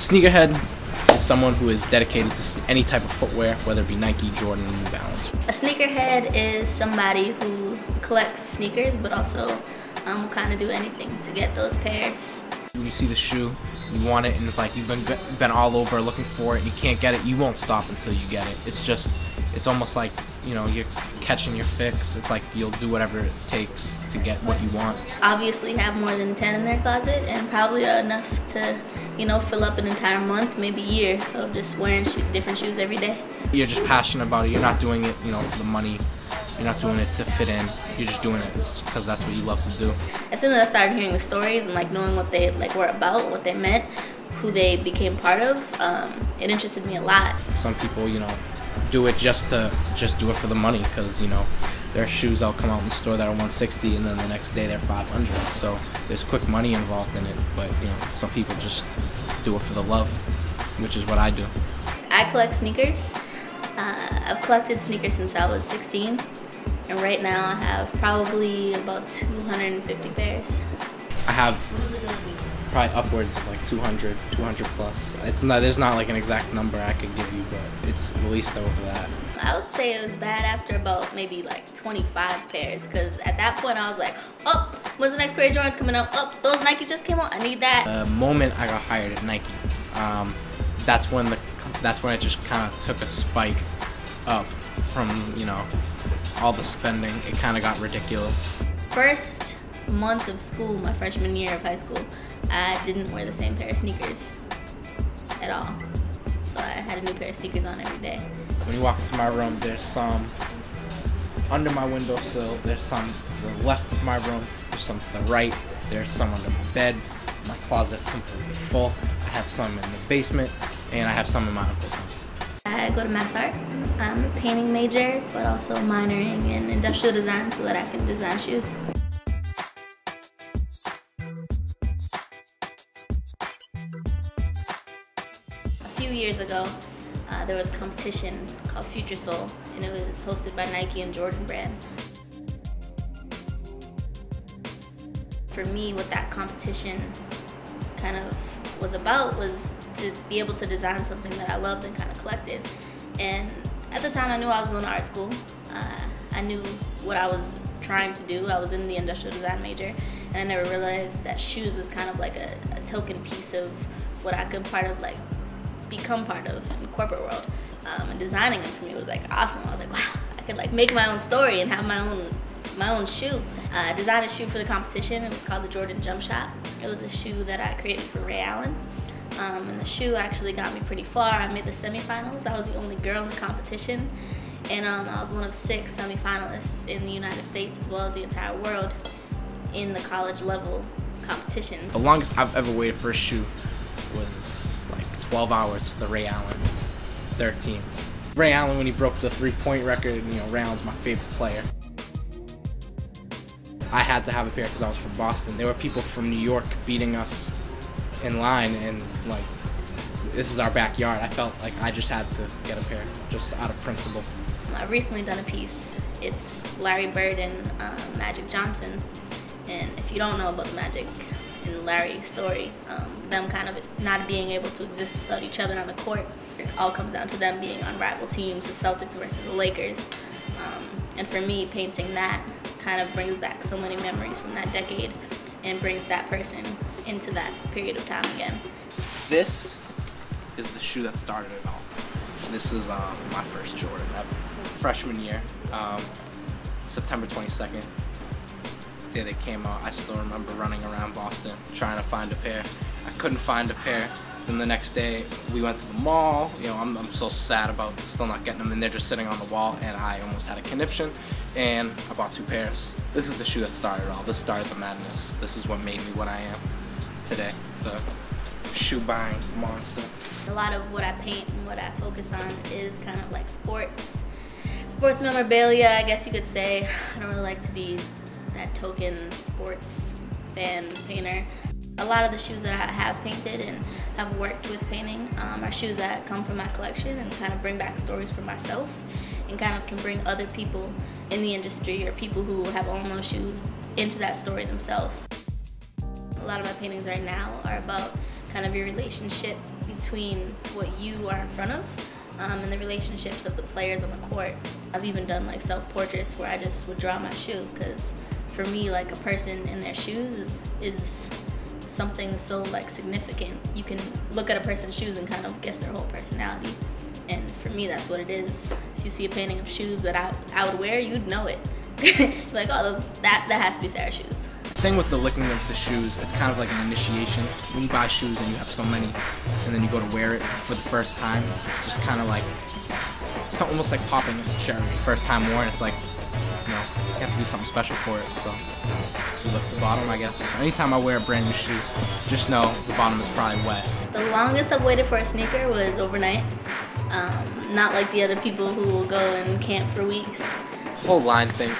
Sneakerhead is someone who is dedicated to any type of footwear, whether it be Nike, Jordan, or New Balance. A sneakerhead is somebody who collects sneakers, but also will kind of do anything to get those pairs. When you see the shoe, you want it, and it's like you've been all over looking for it, and you can't get it, you won't stop until you get it. It's almost like, you know, you're catching your fix. It's like you'll do whatever it takes to get what you want. Obviously have more than 10 in their closet, and probably enough to, you know, fill up an entire month, maybe year of just wearing different shoes every day. You're just passionate about it. You're not doing it, you know, for the money. You're not doing it to fit in. You're just doing it because that's what you love to do. As soon as I started hearing the stories and like knowing what they were about, what they meant, who they became part of, it interested me a lot. Some people, you know, do it just do it for the money, because, you know, there are shoes that'll come out in the store that are $160 and then the next day they're $500. So there's quick money involved in it, but, you know, some people just do it for the love, which is what I do. I collect sneakers. I've collected sneakers since I was 16, and right now I have probably about 250 pairs. I have probably upwards of like 200 plus. There's not like an exact number I could give you, but it's at least over that. I would say it was bad after about maybe like 25 pairs, because at that point I was like, oh, when's the next pair of Jordans coming out? Oh, those Nike just came out, I need that. The moment I got hired at Nike, that's when it just kind of took a spike up from, you know, all the spending. It kind of got ridiculous. First month of school, my freshman year of high school, I didn't wear the same pair of sneakers at all. So I had a new pair of sneakers on every day. When you walk into my room, there's some under my windowsill, there's some to the left of my room, there's some to the right, there's some under my bed. My closet's completely full. I have some in the basement, and I have some in my uncle's house. I go to Mass Art. I'm a painting major, but also minoring in industrial design so that I can design shoes. A few years ago, there was a competition called Future Soul, and it was hosted by Nike and Jordan brand. For me, what that competition kind of was about was to be able to design something that I loved and kind of collected. And at the time I knew I was going to art school. I knew what I was trying to do. I was in the industrial design major, and I never realized that shoes was kind of like a token piece of what I could become part of in the corporate world. And designing them for me was like awesome. I was like, wow, I could like make my own story and have my own shoe. I designed a shoe for the competition. It was called the Jordan Jump Shot. It was a shoe that I created for Raymond. And the shoe actually got me pretty far. I made the semifinals. I was the only girl in the competition. And I was one of 6 semifinalists in the United States as well as the entire world in the college level competition. The longest I've ever waited for a shoe was like 12 hours for the Ray Allen 13. Ray Allen, when he broke the 3-point record, you know, Ray Allen's my favorite player. I had to have a pair because I was from Boston. There were people from New York beating us in line, and like, this is our backyard. I felt like I just had to get a pair, just out of principle. I've recently done a piece. It's Larry Bird and Magic Johnson. And if you don't know about the Magic and Larry story, them kind of not being able to exist without each other on the court, it all comes down to them being on rival teams, the Celtics versus the Lakers. And for me, painting that kind of brings back so many memories from that decade and brings that person into that period of time again. This is the shoe that started it all. This is my first Jordan ever. Freshman year, September 22nd. Day they came out, I still remember running around Boston trying to find a pair. I couldn't find a pair. Then the next day we went to the mall. You know, I'm so sad about still not getting them, and they're just sitting on the wall, and I almost had a conniption, and I bought 2 pairs. This is the shoe that started it all. This started the madness. This is what made me what I am today, the shoe buying monster. A lot of what I paint and what I focus on is kind of like sports memorabilia, I guess you could say. I don't really like to be that token sports fan painter. A lot of the shoes that I have painted and have worked with painting are shoes that come from my collection and kind of bring back stories for myself and kind of can bring other people in the industry or people who have owned those shoes into that story themselves. A lot of my paintings right now are about kind of your relationship between what you are in front of and the relationships of the players on the court. I've even done like self-portraits where I just would draw my shoe, because for me, like, a person in their shoes is something so like significant. You can look at a person's shoes and kind of guess their whole personality. And for me, that's what it is. If you see a painting of shoes that I would wear, you'd know it. Like, oh, that has to be Sarah's shoes. The thing with the licking of the shoes, it's kind of like an initiation. When you buy shoes and you have so many, and then you go to wear it for the first time, it's just kind of like, it's kind of almost like popping a cherry. First time worn, it's like, you know, you have to do something special for it. So you lick the bottom, I guess. Anytime I wear a brand new shoe, just know the bottom is probably wet. The longest I've waited for a sneaker was overnight. Not like the other people who will go and camp for weeks. The whole line thing,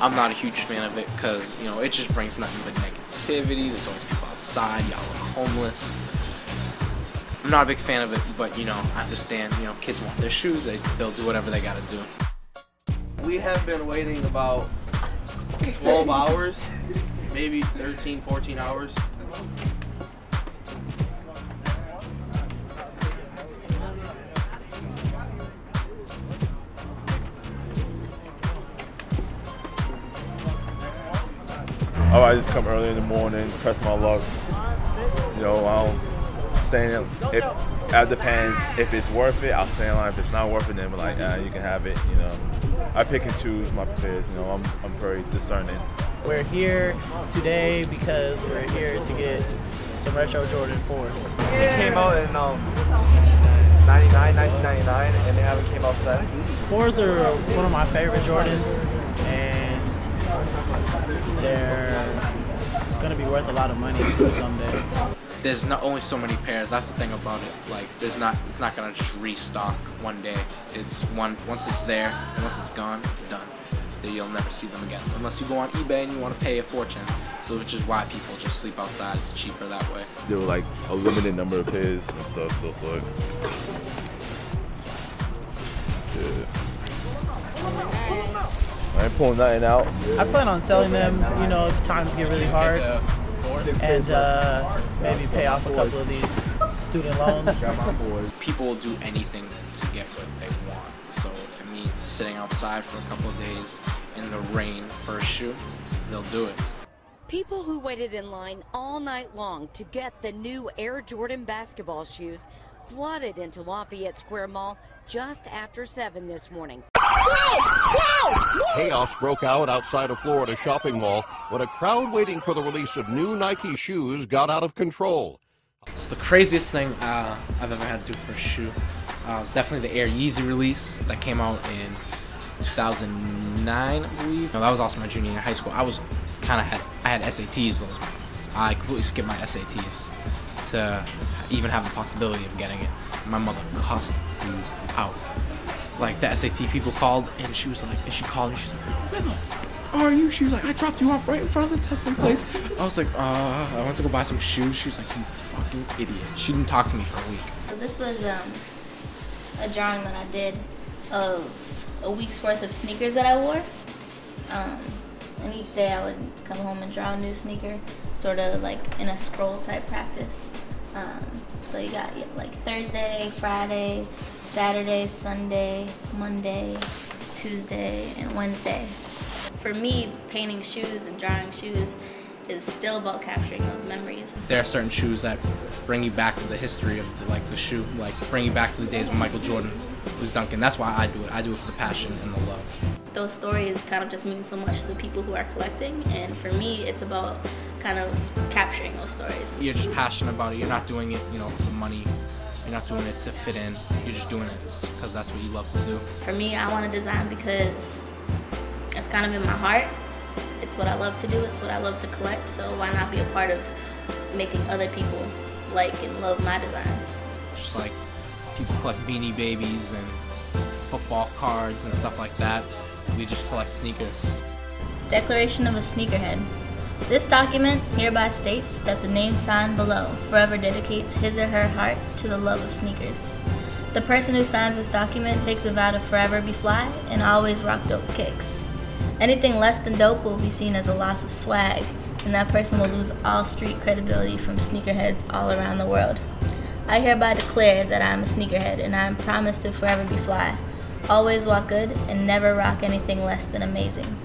I'm not a huge fan of it, because, you know, it just brings nothing but negativity. There's always people outside, y'all look homeless. I'm not a big fan of it, but, you know, I understand, you know, kids want their shoes, they'll do whatever they gotta do. We have been waiting about 12 hours, maybe 13, 14 hours. Oh, I just come early in the morning, press my luck. You know, I'll stay in. It depends. If it's worth it, I'll stay in line. If it's not worth it, then we're like, you can have it. You know, I pick and choose my pairs. You know, I'm very discerning. We're here today because we're here to get some retro Jordan 4s. They came out in 1999, and they haven't came out since. 4s are one of my favorite Jordans, and they're gonna be worth a lot of money someday. There's not only so many pairs. That's the thing about it. Like, it's not gonna just restock one day. Once it's there and once it's gone, it's done. Then you'll never see them again, unless you go on eBay and you want to pay a fortune. So, which is why people just sleep outside. It's cheaper that way. There were like a limited number of pairs and stuff. So yeah. I ain't pulling nothing out. I plan on selling them, you know, if times get really hard, and maybe pay off a couple of these student loans. People will do anything to get what they want. So for me, sitting outside for a couple of days in the rain for a shoe, they'll do it. People who waited in line all night long to get the new Air Jordan basketball shoes flooded into Lafayette Square Mall just after 7 this morning. Chaos broke out outside a Florida shopping mall when a crowd waiting for the release of new Nike shoes got out of control. It's the craziest thing I've ever had to do for a shoe. It was definitely the Air Yeezy release that came out in 2009, I believe. No, that was also my junior year in high school. I had SATs those months. I completely skipped my SATs to even have the possibility of getting it. My mother cussed me out. Like, the SAT people called, and she was like, she's like, where the fuck are you? She was like, I dropped you off right in front of the testing place. I was like, I went to go buy some shoes. She was like, you fucking idiot. She didn't talk to me for a week. So this was a drawing that I did of a week's worth of sneakers that I wore. And each day I would come home and draw a new sneaker, sort of like in a scroll type practice. So you got like Thursday, Friday, Saturday, Sunday, Monday, Tuesday, and Wednesday. For me, painting shoes and drawing shoes is still about capturing those memories. There are certain shoes that bring you back to the history of the shoe, like bring you back to the days when Michael Jordan was dunking. That's why I do it. I do it for the passion and the love. Those stories kind of just mean so much to the people who are collecting, and for me, it's about kind of capturing those stories. You're just passionate about it. You're not doing it, you know, for the money. You're not doing it to fit in. You're just doing it because that's what you love to do. For me, I want to design because it's kind of in my heart. It's what I love to do. It's what I love to collect. So why not be a part of making other people like and love my designs? Just like people collect Beanie Babies and football cards and stuff like that. We just collect sneakers. Declaration of a Sneakerhead. This document hereby states that the name signed below forever dedicates his or her heart to the love of sneakers. The person who signs this document takes a vow to forever be fly and always rock dope kicks. Anything less than dope will be seen as a loss of swag, and that person will lose all street credibility from sneakerheads all around the world. I hereby declare that I am a sneakerhead and I am promised to forever be fly. Always walk good and never rock anything less than amazing.